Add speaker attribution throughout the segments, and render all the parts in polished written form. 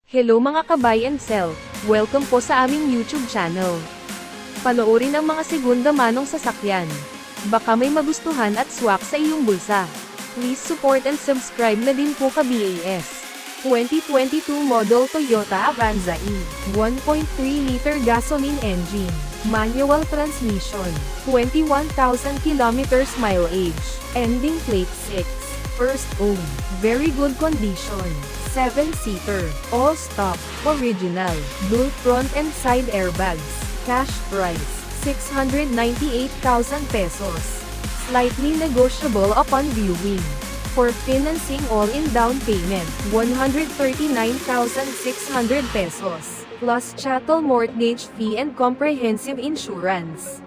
Speaker 1: Hello mga ka-buy and sell, welcome po sa aming YouTube channel. Panoorin ang mga segunda manong sasakyan. Baka may magustuhan at swak sa iyong bulsa. Please support and subscribe na din po ka-BAS. 2022 model Toyota Avanza E, 1.3-liter gasoline engine, manual transmission, 21,000 kilometers mileage, ending plate 6, first owned, very good condition. 7-seater, all stock, original, dual front and side airbags, cash price, 698,000 pesos. Slightly negotiable upon viewing. For financing all-in down payment, 139,600 pesos, plus chattel mortgage fee and comprehensive insurance.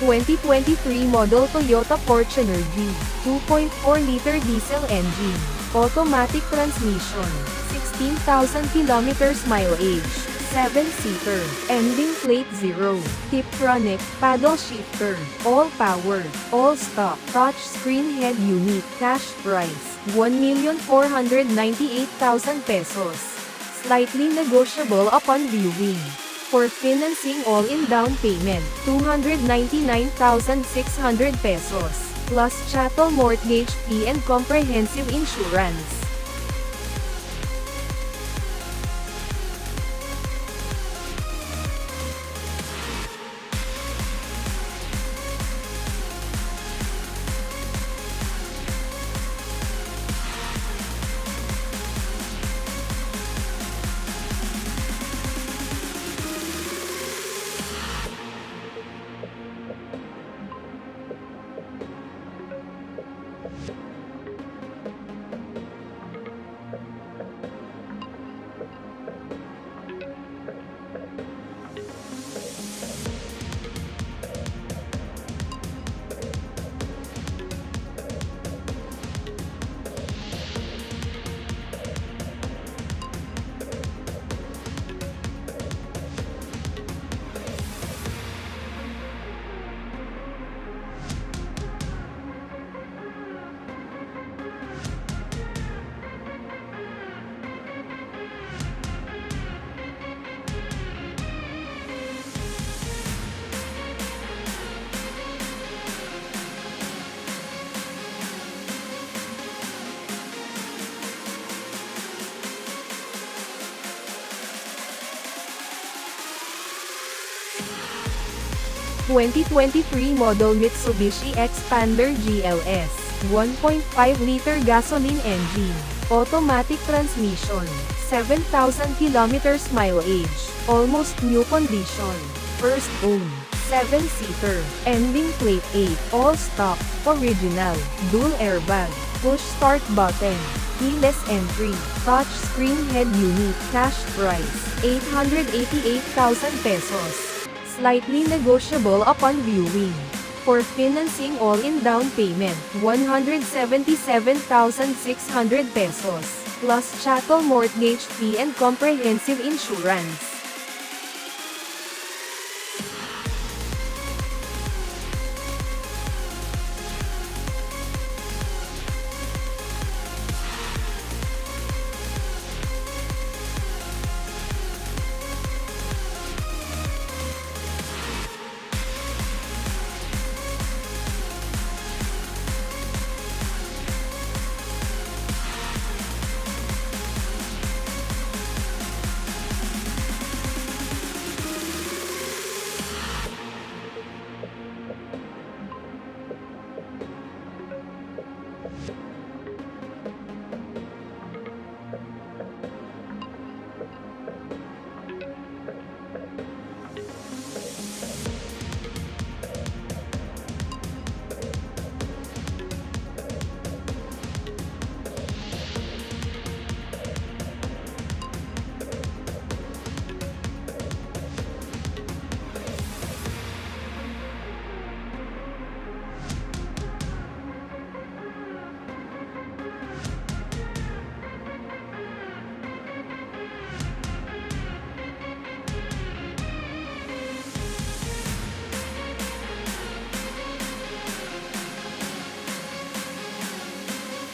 Speaker 1: (2023) model Toyota Fortuner G, 2.4-liter diesel engine, automatic transmission, 16,000 kilometers mileage, 7-seater, ending plate 0, Tiptronic, paddle shifter, all power, all stock, touch screen head unit, cash price, 1,498,000 pesos. Slightly negotiable upon viewing. For financing all-in down payment, 299,600 pesos, plus chattel mortgage fee and comprehensive insurance. (2023) model Mitsubishi Xpander GLS, 1.5-liter gasoline engine, automatic transmission, 7,000 kilometers mileage, almost new condition, first owned, 7-seater, ending plate 8, all stock, original, dual airbag, push start button, keyless entry, touch screen head unit, cash price, 888,000 pesos. Slightly negotiable upon viewing. For financing all-in down payment, 177,600 pesos, plus chattel mortgage fee and comprehensive insurance.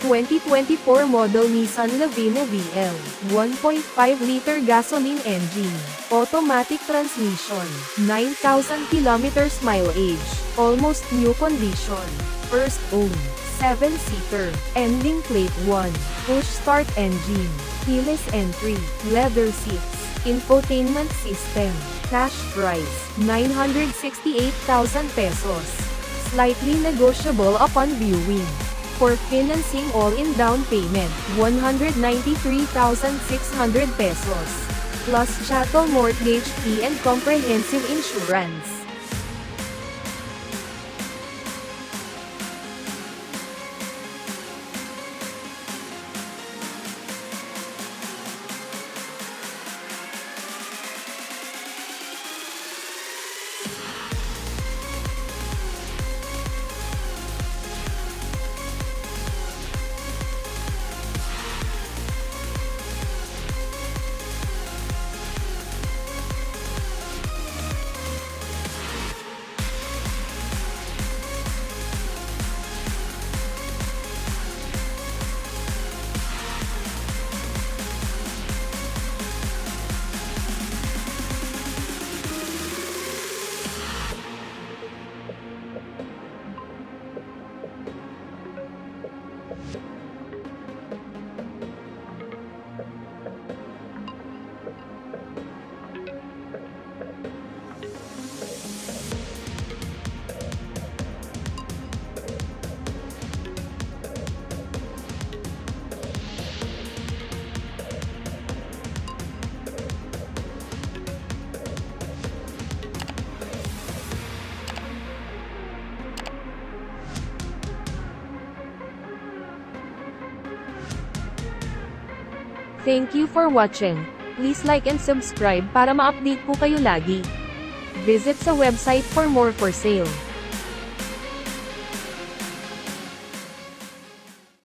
Speaker 1: 2024 model Nissan Livina VL, 1.5-liter gasoline engine, automatic transmission, 9,000 kilometers mileage, almost new condition, first owned, 7-seater, ending plate 1, push-start engine, keyless entry, leather seats, infotainment system, cash price, 968,000 pesos, slightly negotiable upon viewing. For financing all-in down payment, 193,600 pesos, plus chattel mortgage fee and comprehensive insurance. Thank you for watching. Please like and subscribe para ma-update po kayo lagi. Visit sa website for more for sale.